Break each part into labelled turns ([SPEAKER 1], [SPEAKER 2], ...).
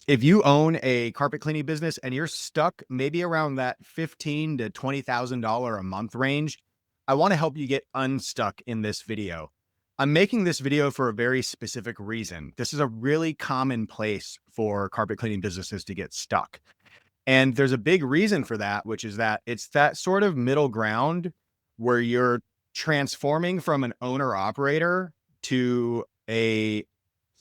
[SPEAKER 1] If you own a carpet cleaning business and you're stuck maybe around that $15,000 to $20,000 a month range, I want to help you get unstuck in this video. I'm making this video for a very specific reason. This is a really common place for carpet cleaning businesses to get stuck. And there's a big reason for that, which is that it's that sort of middle ground where you're transforming from an owner operator to a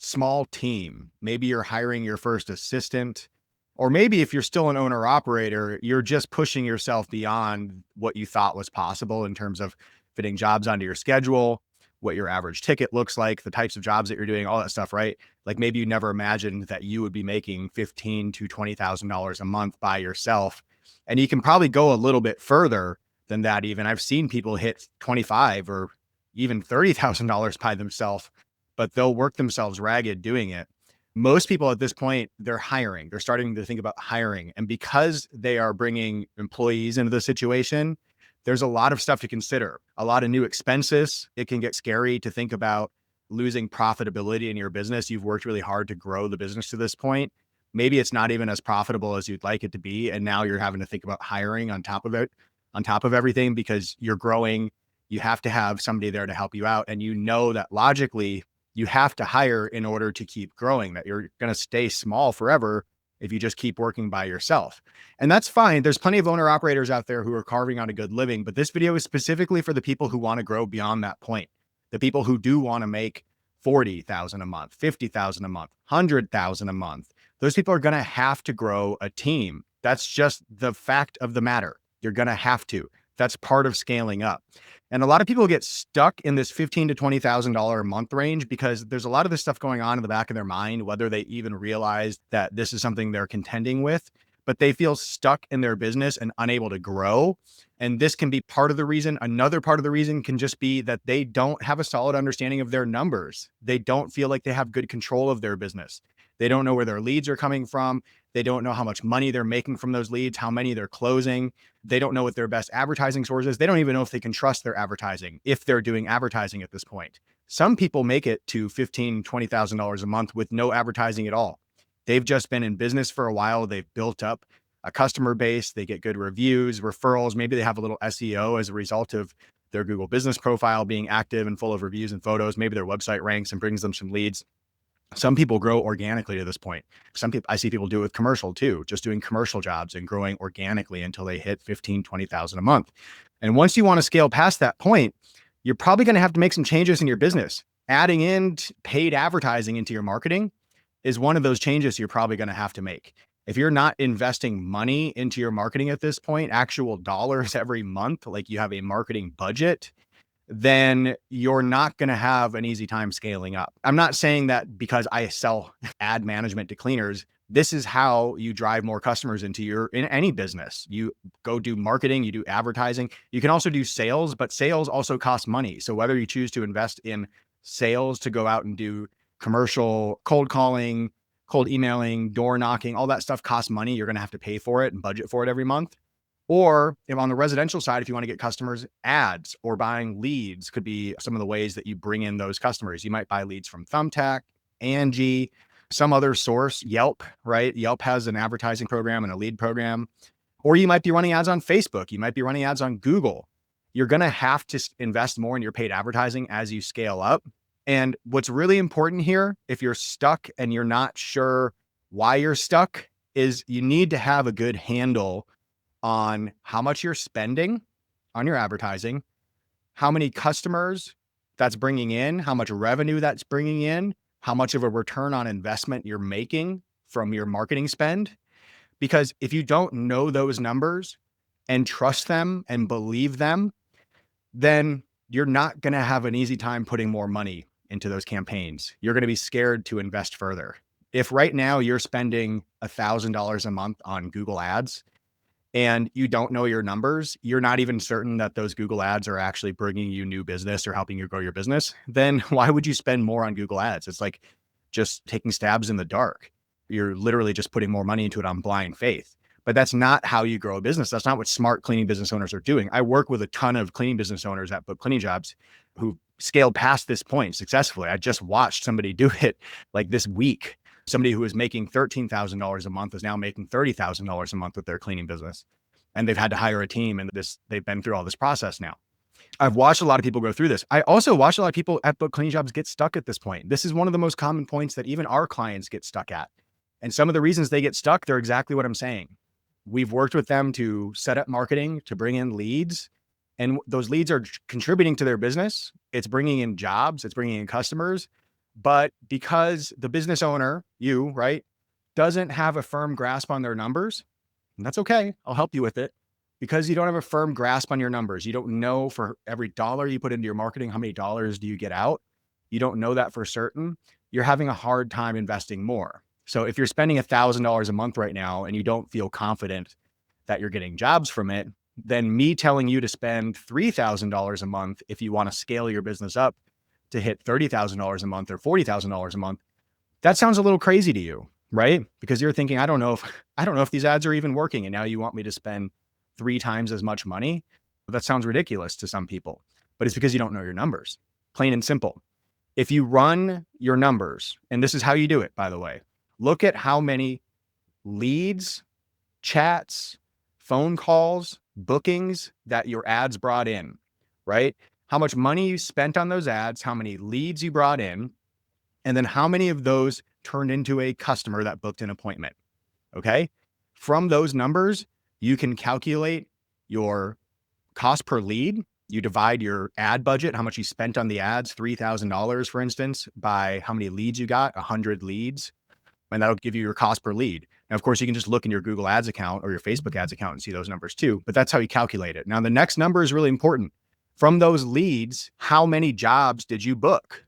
[SPEAKER 1] small team. Maybe you're hiring your first assistant, or maybe if you're still an owner operator, you're just pushing yourself beyond what you thought was possible in terms of fitting jobs onto your schedule, what your average ticket looks like, the types of jobs that you're doing, all that stuff, right? Like maybe you never imagined that you would be making $15,000 to $20,000 a month by yourself. And you can probably go a little bit further than that even. I've seen people hit 25 or even $30,000 by themselves, but they'll work themselves ragged doing it. Most people at this point, they're hiring. They're starting to think about hiring. And because they are bringing employees into the situation, there's a lot of stuff to consider, a lot of new expenses. It can get scary to think about losing profitability in your business. You've worked really hard to grow the business to this point. Maybe it's not even as profitable as you'd like it to be. And now you're having to think about hiring on top of it, on top of everything, because you're growing. You have to have somebody there to help you out. And you know that logically, you have to hire in order to keep growing, that you're going to stay small forever if you just keep working by yourself. And that's fine. There's plenty of owner operators out there who are carving out a good living, but this video is specifically for the people who want to grow beyond that point. The people who do want to make 40,000 a month, 50,000 a month, 100,000 a month. Those people are going to have to grow a team. That's just the fact of the matter. You're going to have to. That's part of scaling up. And a lot of people get stuck in this $15,000 to $20,000 a month range because there's a lot of this stuff going on in the back of their mind, whether they even realize that this is something they're contending with, but they feel stuck in their business and unable to grow. And this can be part of the reason. Another part of the reason can just be that they don't have a solid understanding of their numbers. They don't feel like they have good control of their business. They don't know where their leads are coming from. They don't know how much money they're making from those leads, how many they're closing. They don't know what their best advertising source is. They don't even know if they can trust their advertising, if they're doing advertising at this point. Some people make it to $15,000, $20,000 a month with no advertising at all. They've just been in business for a while. They've built up a customer base. They get good reviews, referrals. Maybe they have a little SEO as a result of their Google business profile being active and full of reviews and photos. Maybe their website ranks and brings them some leads. Some people grow organically to this point. Some people, I see people do it with commercial too, just doing commercial jobs and growing organically until they hit 15, 20,000 a month. And once you want to scale past that point, you're probably going to have to make some changes in your business. Adding in paid advertising into your marketing is one of those changes you're probably going to have to make. If you're not investing money into your marketing at this point, actual dollars every month, like you have a marketing budget, then you're not going to have an easy time scaling up. I'm not saying that because I sell ad management to cleaners. This is how you drive more customers in any business. You go do marketing, you do advertising. You can also do sales, but sales also cost money. So whether you choose to invest in sales to go out and do commercial cold calling, cold emailing, door knocking, all that stuff costs money. You're going to have to pay for it and budget for it every month. Or if on the residential side, if you want to get customers, ads or buying leads could be some of the ways that you bring in those customers. You might buy leads from Thumbtack, Angie, some other source, Yelp, right? Yelp has an advertising program and a lead program. Or you might be running ads on Facebook. You might be running ads on Google. You're going to have to invest more in your paid advertising as you scale up. And what's really important here, if you're stuck and you're not sure why you're stuck, is you need to have a good handle on how much you're spending on your advertising, how many customers that's bringing in, how much revenue that's bringing in, how much of a return on investment you're making from your marketing spend. Because if you don't know those numbers and trust them and believe them, then you're not going to have an easy time putting more money into those campaigns. You're going to be scared to invest further. If right now you're spending $1,000 a month on Google ads, and you don't know your numbers, you're not even certain that those Google ads are actually bringing you new business or helping you grow your business, then why would you spend more on Google ads? It's like just taking stabs in the dark. You're literally just putting more money into it on blind faith. But that's not how you grow a business. That's not what smart cleaning business owners are doing. I work with a ton of cleaning business owners at BookCleaningJobs who scaled past this point successfully. I just watched somebody do it like this week. Somebody who was making $13,000 a month is now making $30,000 a month with their cleaning business. And they've had to hire a team, and they've been through all this process now. I've watched a lot of people go through this. I also watched a lot of people at Book Cleaning Jobs get stuck at this point. This is one of the most common points that even our clients get stuck at. And some of the reasons they get stuck, they're exactly what I'm saying. We've worked with them to set up marketing, to bring in leads, and those leads are contributing to their business. It's bringing in jobs, it's bringing in customers. But because the business owner, you, right, doesn't have a firm grasp on their numbers, and that's okay, I'll help you with it. Because you don't have a firm grasp on your numbers, you don't know for every dollar you put into your marketing, how many dollars do you get out? You don't know that for certain. You're having a hard time investing more. So if you're spending $1,000 a month right now and you don't feel confident that you're getting jobs from it, then me telling you to spend $3,000 a month if you want to scale your business up to hit $30,000 a month or $40,000 a month, that sounds a little crazy to you, right? Because you're thinking, I don't know if these ads are even working, and now you want me to spend 3 times as much money. That sounds ridiculous to some people, but it's because you don't know your numbers. Plain and simple. If you run your numbers, and this is how you do it, by the way, look at how many leads, chats, phone calls, bookings that your ads brought in, right? How much money you spent on those ads, how many leads you brought in, and then how many of those turned into a customer that booked an appointment. Okay. From those numbers, you can calculate your cost per lead. You divide your ad budget, how much you spent on the ads, $3,000, for instance, by how many leads you got, 100 leads. And that'll give you your cost per lead. Now, of course, you can just look in your Google Ads account or your Facebook Ads account and see those numbers too, but that's how you calculate it. Now, the next number is really important. From those leads, how many jobs did you book?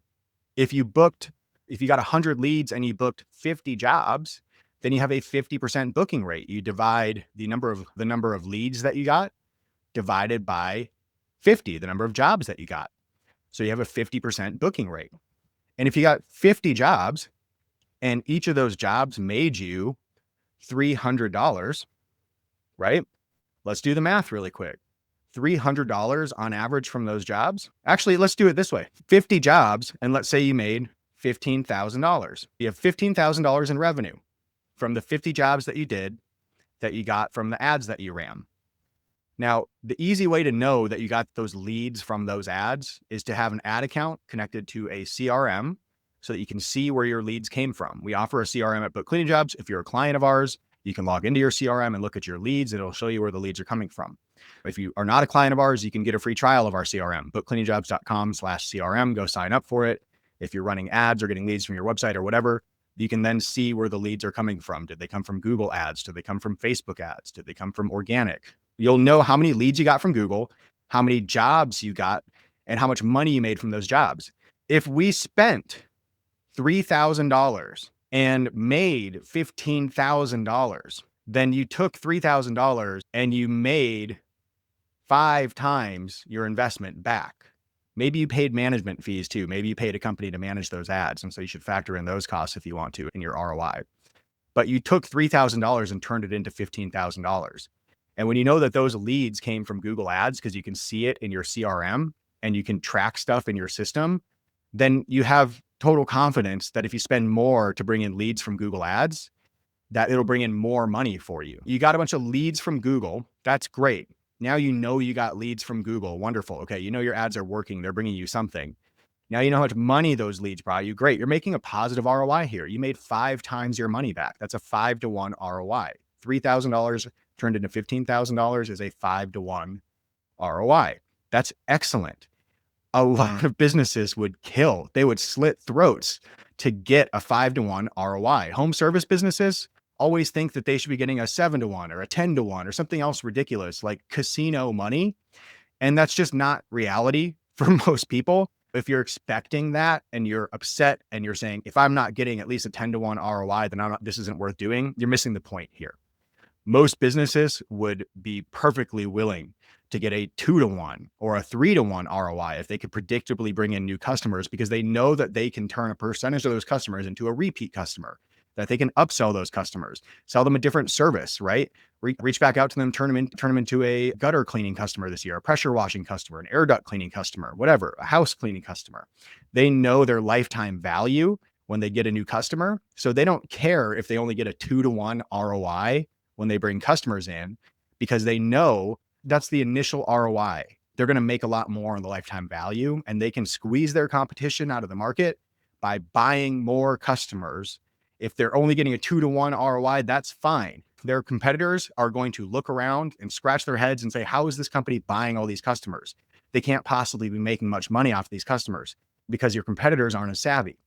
[SPEAKER 1] If you got 100 leads and you booked 50 jobs, then you have a 50% booking rate. You divide the number of leads that you got divided by 50, the number of jobs that you got. So you have a 50% booking rate. And if you got 50 jobs and each of those jobs made you $300, right? Let's do the math really quick. $300 on average from those jobs. Actually, let's do it this way. 50 jobs, and let's say you made $15,000. You have $15,000 in revenue from the 50 jobs that you did, that you got from the ads that you ran. Now, the easy way to know that you got those leads from those ads is to have an ad account connected to a CRM so that you can see where your leads came from. We offer a CRM at Book Cleaning Jobs. If you're a client of ours, you can log into your CRM and look at your leads. It'll show you where the leads are coming from. If you are not a client of ours, you can get a free trial of our CRM, bookcleaningjobs.com/CRM. Go sign up for it. If you're running ads or getting leads from your website or whatever, you can then see where the leads are coming from. Did they come from Google ads? Did they come from Facebook ads? Did they come from organic? You'll know how many leads you got from Google, how many jobs you got, and how much money you made from those jobs. If we spent $3,000 and made $15,000, then you took $3,000 and you made 5 times your investment back. Maybe you paid management fees too. Maybe you paid a company to manage those ads. And so you should factor in those costs if you want to in your ROI. But you took $3,000 and turned it into $15,000. And when you know that those leads came from Google ads, because you can see it in your CRM and you can track stuff in your system, then you have total confidence that if you spend more to bring in leads from Google ads, that it'll bring in more money for you. You got a bunch of leads from Google. That's great. Now you know you got leads from Google. Wonderful. Okay. You know your ads are working. They're bringing you something. Now you know how much money those leads brought you. Great. You're making a positive ROI here. You made 5 times your money back. That's a 5-to-1 ROI. $3,000 turned into $15,000 is a 5-to-1 ROI. That's excellent. A lot of businesses would kill. They would slit throats to get a 5-to-1 ROI. Home service businesses always think that they should be getting a 7-to-1 or a 10-to-1 or something else ridiculous like casino money. And that's just not reality for most people. If you're expecting that and you're upset and you're saying, if I'm not getting at least a 10-to-1 ROI, then this isn't worth doing, you're missing the point here. Most businesses would be perfectly willing to get a 2-to-1 or a 3-to-1 ROI if they could predictably bring in new customers, because they know that they can turn a percentage of those customers into a repeat customer, that they can upsell those customers, sell them a different service, right? Reach back out to them, turn them into a gutter cleaning customer this year, a pressure washing customer, an air duct cleaning customer, whatever, a house cleaning customer. They know their lifetime value when they get a new customer. So they don't care if they only get a 2-to-1 ROI when they bring customers in, because they know that's the initial ROI. They're going to make a lot more on the lifetime value, and they can squeeze their competition out of the market by buying more customers. If they're only getting a 2-to-1 ROI, that's fine. Their competitors are going to look around and scratch their heads and say, how is this company buying all these customers? They can't possibly be making much money off these customers, because your competitors aren't as savvy.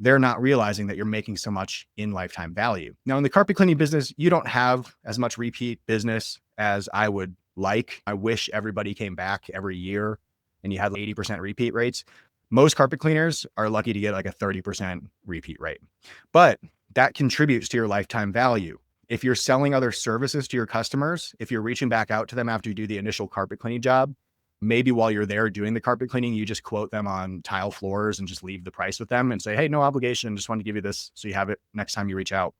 [SPEAKER 1] They're not realizing that you're making so much in lifetime value. Now, in the carpet cleaning business, you don't have as much repeat business as I would like. I wish everybody came back every year and you had 80% repeat rates. Most carpet cleaners are lucky to get like a 30% repeat rate, but that contributes to your lifetime value. If you're selling other services to your customers, if you're reaching back out to them after you do the initial carpet cleaning job, maybe while you're there doing the carpet cleaning, you just quote them on tile floors and just leave the price with them and say, hey, no obligation. Just want to give you this so you have it next time you reach out.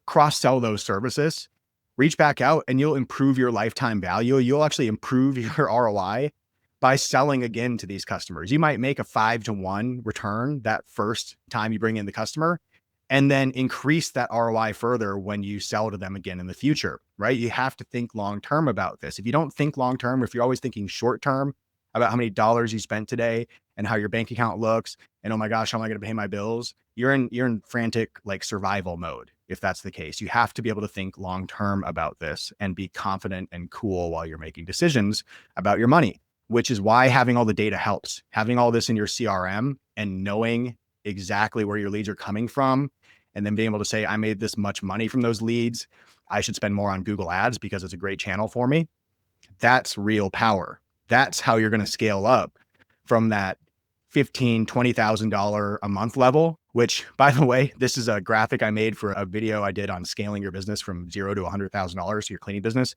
[SPEAKER 1] Cross-sell those services, reach back out, and you'll improve your lifetime value. You'll actually improve your ROI by selling again to these customers. You might make a 5-to-1 return that first time you bring in the customer, and then increase that ROI further when you sell to them again in the future, right? You have to think long-term about this. If you don't think long-term, if you're always thinking short-term about how many dollars you spent today and how your bank account looks, and oh my gosh, how am I going to pay my bills? You're in frantic like survival mode. If that's the case, you have to be able to think long-term about this and be confident and cool while you're making decisions about your money, which is why having all the data helps. Having all this in your CRM and knowing exactly where your leads are coming from, and then being able to say, I made this much money from those leads, I should spend more on Google Ads because it's a great channel for me. That's real power. That's how you're going to scale up from that $15,000, $20,000 a month level, which, by the way, this is a graphic I made for a video I did on scaling your business from $0 to $100,000 to your cleaning business.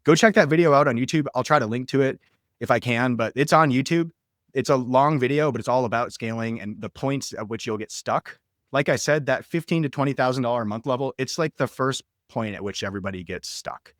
[SPEAKER 1] Go check that video out on YouTube. I'll try to link to it if I can, but it's on YouTube. It's a long video, but it's all about scaling and the points at which you'll get stuck. Like I said, that $15,000 to $20,000 a month level, it's like the first point at which everybody gets stuck.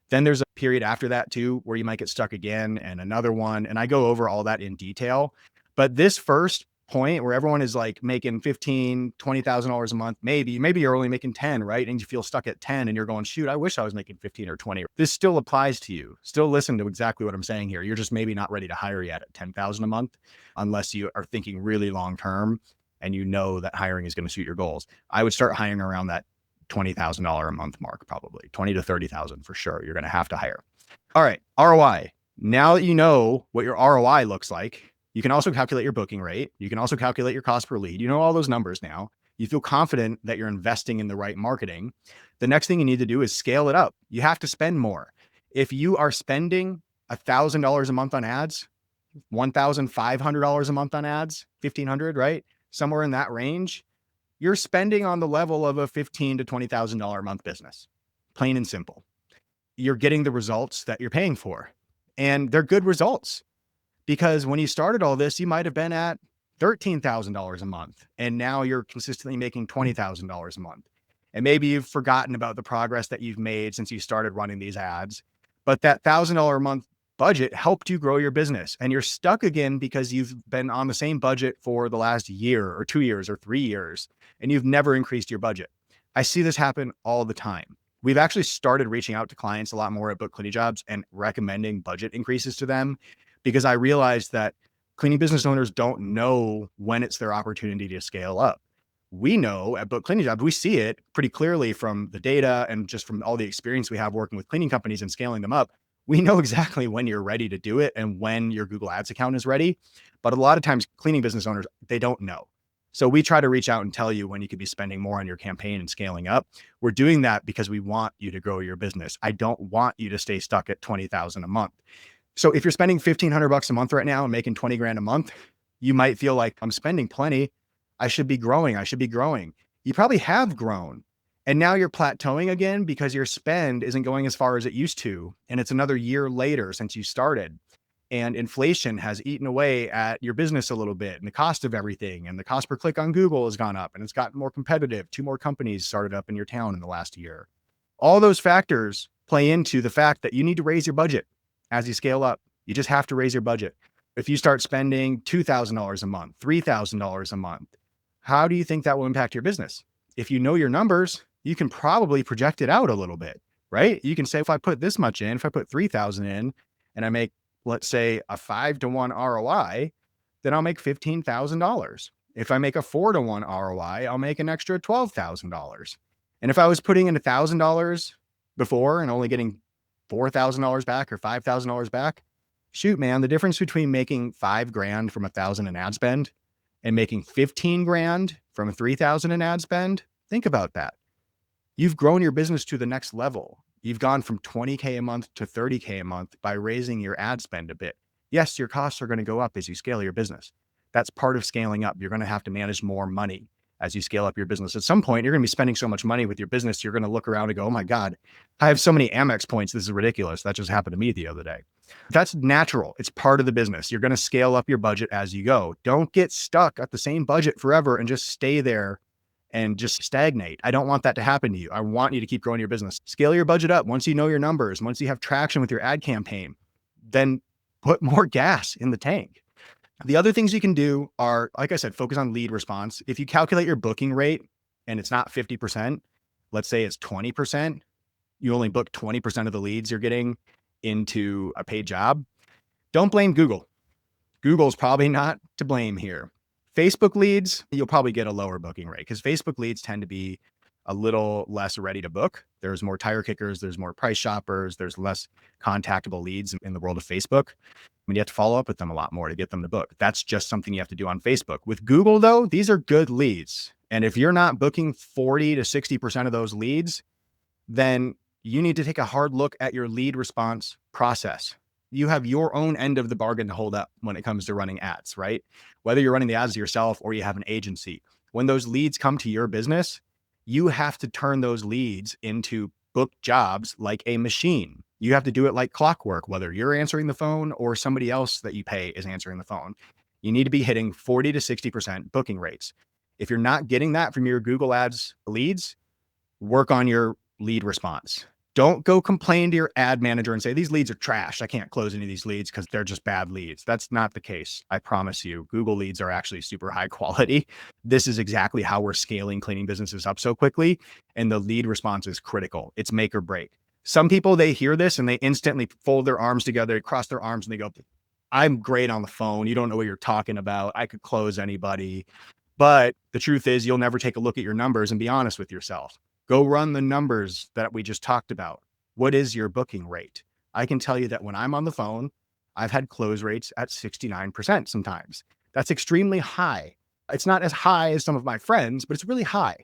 [SPEAKER 1] Then there's a period after that too, where you might get stuck again, and another one. And I go over all that in detail. But this first point where everyone is like making $15,000, $20,000 a month, maybe you're only making 10, right? And you feel stuck at 10 and you're going, shoot, I wish I was making 15 or 20. This still applies to you. Still listen to exactly what I'm saying here. You're just maybe not ready to hire yet at 10,000 a month, unless you are thinking really long-term and you know that hiring is going to suit your goals. I would start hiring around that $20,000 a month mark, probably 20 to 30,000 for sure. You're going to have to hire. All right. ROI. Now that you know what your ROI looks like, you can also calculate your booking rate. You can also calculate your cost per lead. You know all those numbers now. You feel confident that you're investing in the right marketing. The next thing you need to do is scale it up. You have to spend more. If you are spending $1,000 a month on ads, $1,500 a month on ads, $1,500, right? Somewhere in that range, you're spending on the level of a $15,000 to $20,000 a month business, plain and simple. You're getting the results that you're paying for, and they're good results, because when you started all this, you might have been at $13,000 a month, and now you're consistently making $20,000 a month. And maybe you've forgotten about the progress that you've made since you started running these ads, but that $1,000 a month budget helped you grow your business, and you're stuck again because you've been on the same budget for the last year or 2 years or 3 years, and you've never increased your budget. I see this happen all the time. We've actually started reaching out to clients a lot more at BookCleaningJobs and recommending budget increases to them, because I realized that cleaning business owners don't know when it's their opportunity to scale up. We know at BookCleaningJobs, we see it pretty clearly from the data and just from all the experience we have working with cleaning companies and scaling them up. We know exactly when you're ready to do it and when your Google Ads account is ready. But a lot of times cleaning business owners, they don't know. So we try to reach out and tell you when you could be spending more on your campaign and scaling up. We're doing that because we want you to grow your business. I don't want you to stay stuck at 20,000 a month. So if you're spending $1,500 a month right now and making 20 grand a month, you might feel like, I'm spending plenty. I should be growing. I should be growing. You probably have grown. And now you're plateauing again because your spend isn't going as far as it used to. And it's another year later since you started. And inflation has eaten away at your business a little bit, and the cost of everything, and the cost per click on Google has gone up, and it's gotten more competitive. 2 more companies started up in your town in the last year. All those factors play into the fact that you need to raise your budget as you scale up. You just have to raise your budget. If you start spending $2,000 a month, $3,000 a month, How do you think that will impact your business? If you know your numbers, you can probably project it out a little bit, right? You can say, if I put this much in, if I put 3,000 in and I make, let's say, a 5-to-1 ROI, then I'll make $15,000. If I make a 4-to-1 ROI, I'll make an extra $12,000. And if I was putting in $1,000 before and only getting $4,000 back or $5,000 back, shoot, man, the difference between making $5,000 from 1,000 in ad spend and making 15 grand from 3,000 in ad spend, think about that. You've grown your business to the next level. You've gone from 20K a month to 30K a month by raising your ad spend a bit. Yes, your costs are going to go up as you scale your business. That's part of scaling up. You're going to have to manage more money as you scale up your business. At some point, you're going to be spending so much money with your business, you're going to look around and go, oh my God, I have so many Amex points. This is ridiculous. That just happened to me the other day. That's natural. It's part of the business. You're going to scale up your budget as you go. Don't get stuck at the same budget forever and just stay there and just stagnate. I don't want that to happen to you. I want you to keep growing your business. Scale your budget up once you know your numbers, once you have traction with your ad campaign, then put more gas in the tank. The other things you can do are, like I said, focus on lead response. If you calculate your booking rate and it's not 50%, let's say it's 20%, you only book 20% of the leads you're getting into a paid job, don't blame Google. Google's probably not to blame here. Facebook leads, you'll probably get a lower booking rate because Facebook leads tend to be a little less ready to book. There's more tire kickers, there's more price shoppers, there's less contactable leads in the world of Facebook. I mean, you have to follow up with them a lot more to get them to book. That's just something you have to do on Facebook. With Google, though, these are good leads. And if you're not booking 40 to 60% of those leads, then you need to take a hard look at your lead response process. You have your own end of the bargain to hold up when it comes to running ads, right? Whether you're running the ads yourself or you have an agency, when those leads come to your business, you have to turn those leads into booked jobs like a machine. You have to do it like clockwork, whether you're answering the phone or somebody else that you pay is answering the phone. You need to be hitting 40 to 60% booking rates. If you're not getting that from your Google Ads leads, work on your lead response. Don't go complain to your ad manager and say, these leads are trash. I can't close any of these leads because they're just bad leads. That's not the case. I promise you, Google leads are actually super high quality. This is exactly how we're scaling cleaning businesses up so quickly. And the lead response is critical. It's make or break. Some people, they hear this and they instantly fold their arms together, cross their arms and they go, I'm great on the phone. You don't know what you're talking about. I could close anybody. But the truth is you'll never take a look at your numbers and be honest with yourself. Go run the numbers that we just talked about. What is your booking rate? I can tell you that when I'm on the phone, I've had close rates at 69% sometimes. That's extremely high. It's not as high as some of my friends, but it's really high.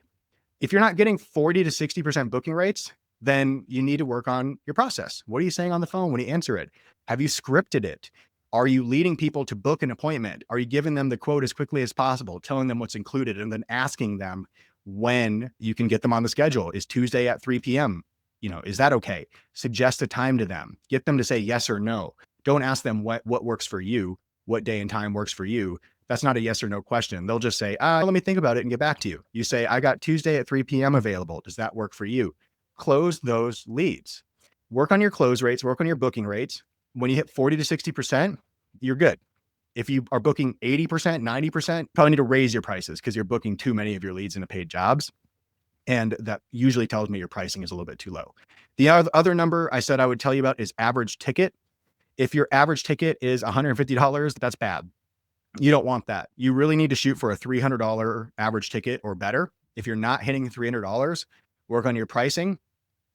[SPEAKER 1] If you're not getting 40 to 60% booking rates, then you need to work on your process. What are you saying on the phone when you answer it? Have you scripted it? Are you leading people to book an appointment? Are you giving them the quote as quickly as possible, telling them what's included, and then asking them when you can get them on the schedule? Is Tuesday at 3 p.m.? Is that okay? Suggest a time to them. Get them to say yes or no. Don't ask them what works for you, what day and time works for you. That's not a yes or no question. They'll just say, let me think about it and get back to you. You say, I got Tuesday at 3 p.m. available. Does that work for you? Close those leads. Work on your close rates, work on your booking rates. When you hit 40 to 60%, you're good. If you are booking 80%, 90%, probably need to raise your prices because you're booking too many of your leads into paid jobs. And that usually tells me your pricing is a little bit too low. The other number I said I would tell you about is average ticket. If your average ticket is $150, that's bad. You don't want that. You really need to shoot for a $300 average ticket or better. If you're not hitting $300, work on your pricing,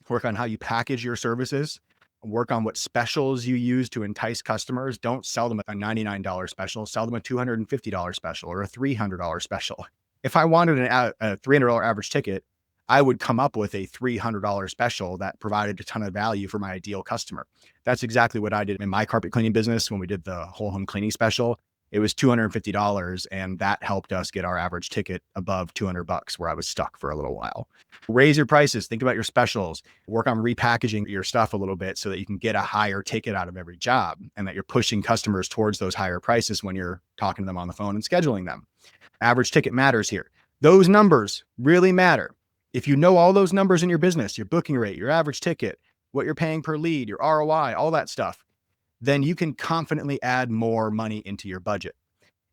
[SPEAKER 1] work on how you package your services, work on what specials you use to entice customers. Don't sell them a $99 special, sell them a $250 special or a $300 special. If I wanted a $300 average ticket, I would come up with a $300 special that provided a ton of value for my ideal customer. That's exactly what I did in my carpet cleaning business when we did the whole home cleaning special. It was $250, and that helped us get our average ticket above $200, where I was stuck for a little while. Raise your prices. Think about your specials. Work on repackaging your stuff a little bit so that you can get a higher ticket out of every job and that you're pushing customers towards those higher prices when you're talking to them on the phone and scheduling them. Average ticket matters here. Those numbers really matter. If you know all those numbers in your business, your booking rate, your average ticket, what you're paying per lead, your ROI, all that stuff, then you can confidently add more money into your budget.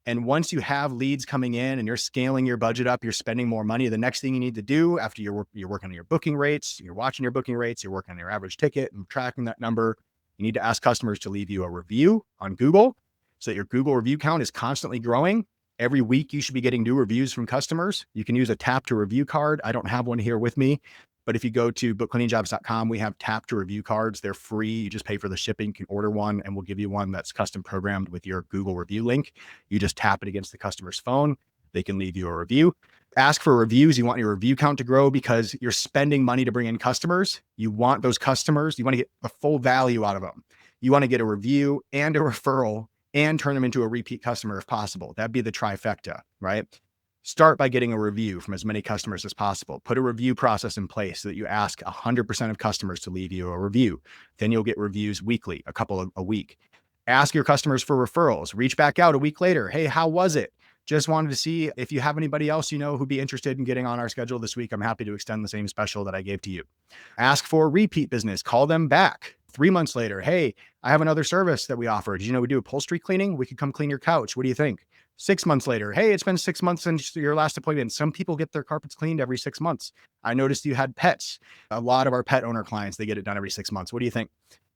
[SPEAKER 1] And once you have leads coming in and you're scaling your budget up, you're spending more money. The next thing you need to do after you're working on your booking rates, you're watching your booking rates, you're working on your average ticket and tracking that number. You need to ask customers to leave you a review on Google so that your Google review count is constantly growing. Every week, you should be getting new reviews from customers. You can use a tap to review card. I don't have one here with me, but if you go to BookCleaningJobs.com, we have tap to review cards. They're free. You just pay for the shipping. You can order one and we'll give you one that's custom programmed with your Google review link. You just tap it against the customer's phone. They can leave you a review. Ask for reviews. You want your review count to grow because you're spending money to bring in customers. You want those customers. You want to get the full value out of them. You want to get a review and a referral and turn them into a repeat customer if possible. That'd be the trifecta, right? Start by getting a review from as many customers as possible. Put a review process in place so that you ask 100% of customers to leave you a review. Then you'll get reviews weekly, a couple a week. Ask your customers for referrals. Reach back out a week later. Hey, how was it? Just wanted to see if you have anybody else you know who'd be interested in getting on our schedule this week. I'm happy to extend the same special that I gave to you. Ask for repeat business. Call them back. 3 months later, hey, I have another service that we offer. Did you know we do upholstery cleaning? We could come clean your couch. What do you think? 6 months later, hey, it's been 6 months since your last appointment. Some people get their carpets cleaned every 6 months. I noticed you had pets. A lot of our pet owner clients, they get it done every 6 months. What do you think?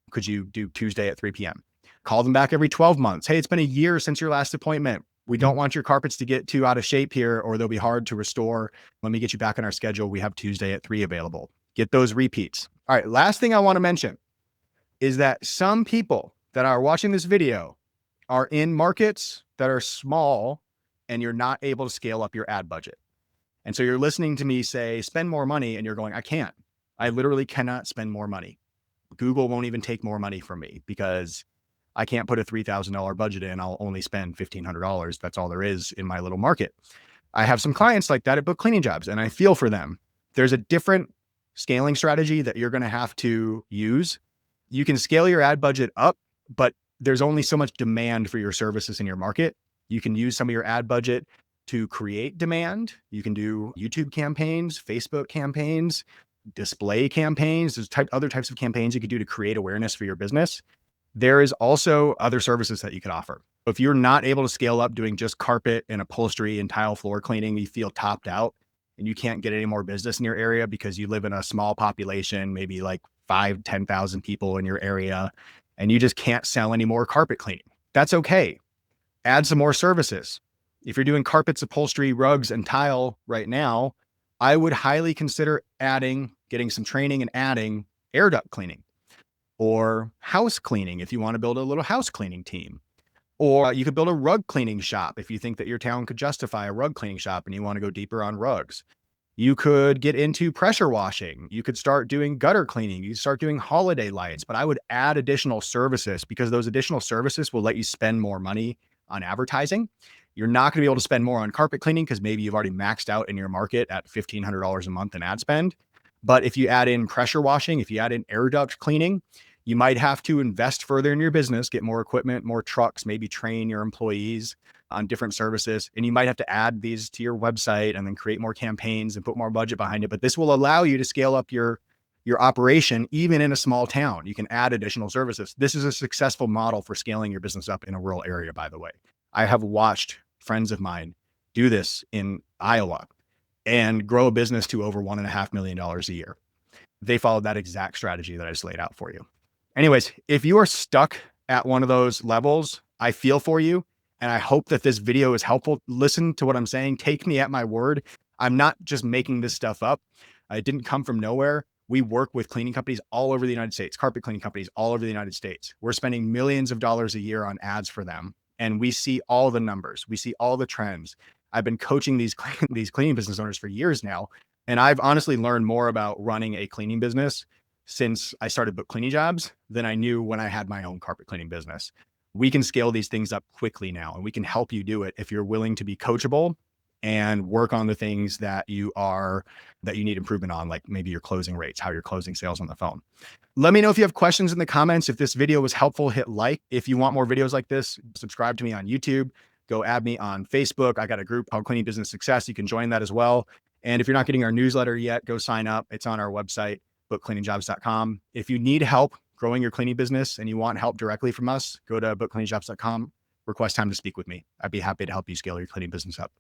[SPEAKER 1] Could you do Tuesday at 3 p.m.? Call them back every 12 months. Hey, it's been a year since your last appointment. We don't want your carpets to get too out of shape here or they'll be hard to restore. Let me get you back on our schedule. We have Tuesday at 3 available. Get those repeats. All right, last thing I want to mention is that some people that are watching this video are in markets that are small and you're not able to scale up your ad budget. And so you're listening to me say, spend more money, and you're going, I can't. I literally cannot spend more money. Google won't even take more money from me because I can't put a $3,000 budget in. I'll only spend $1,500. That's all there is in my little market. I have some clients like that at Book Cleaning Jobs, and I feel for them. There's a different scaling strategy that you're going to have to use. You can scale your ad budget up, but there's only so much demand for your services in your market. You can use some of your ad budget to create demand. You can do YouTube campaigns, Facebook campaigns, display campaigns. There's other types of campaigns you could do to create awareness for your business. There is also other services that you could offer. If you're not able to scale up doing just carpet and upholstery and tile floor cleaning, you feel topped out and you can't get any more business in your area because you live in a small population, maybe like 10,000 people in your area, and you just can't sell any more carpet cleaning. That's okay. Add some more services. If you're doing carpets, upholstery, rugs, and tile right now, I would highly consider getting some training and adding air duct cleaning or house cleaning if you want to build a little house cleaning team. Or you could build a rug cleaning shop if you think that your town could justify a rug cleaning shop and you want to go deeper on rugs. You could get into pressure washing. You could start doing gutter cleaning. You start doing holiday lights, but I would add additional services because those additional services will let you spend more money on advertising. You're not going to be able to spend more on carpet cleaning because maybe you've already maxed out in your market at $1,500 a month in ad spend. But if you add in pressure washing, if you add in air duct cleaning, you might have to invest further in your business, get more equipment, more trucks, maybe train your employees on different services. And you might have to add these to your website and then create more campaigns and put more budget behind it. But this will allow you to scale up your operation, even in a small town. You can add additional services. This is a successful model for scaling your business up in a rural area, by the way. I have watched friends of mine do this in Iowa and grow a business to over $1.5 million a year. They followed that exact strategy that I just laid out for you. Anyways, if you are stuck at one of those levels, I feel for you. And I hope that this video is helpful. Listen to what I'm saying. Take me at my word. I'm not just making this stuff up. It didn't come from nowhere. We work with cleaning companies all over the United States, carpet cleaning companies all over the United States. We're spending millions of dollars a year on ads for them. And we see all the numbers. We see all the trends. I've been coaching these cleaning business owners for years now. And I've honestly learned more about running a cleaning business since I started Book Cleaning Jobs than I knew when I had my own carpet cleaning business. We can scale these things up quickly now, and we can help you do it if you're willing to be coachable and work on the things that you need improvement on, like maybe your closing rates, how you're closing sales on the phone. Let me know if you have questions in the comments. If this video was helpful, hit like. If you want more videos like this, subscribe to me on YouTube. Go add me on Facebook. I got a group called Cleaning Business Success. You can join that as well. And if you're not getting our newsletter yet, go sign up. It's on our website, BookCleaningJobs.com. If you need help growing your cleaning business and you want help directly from us, go to BookCleaningJobs.com request time to speak with me. I'd be happy to help you scale your cleaning business up.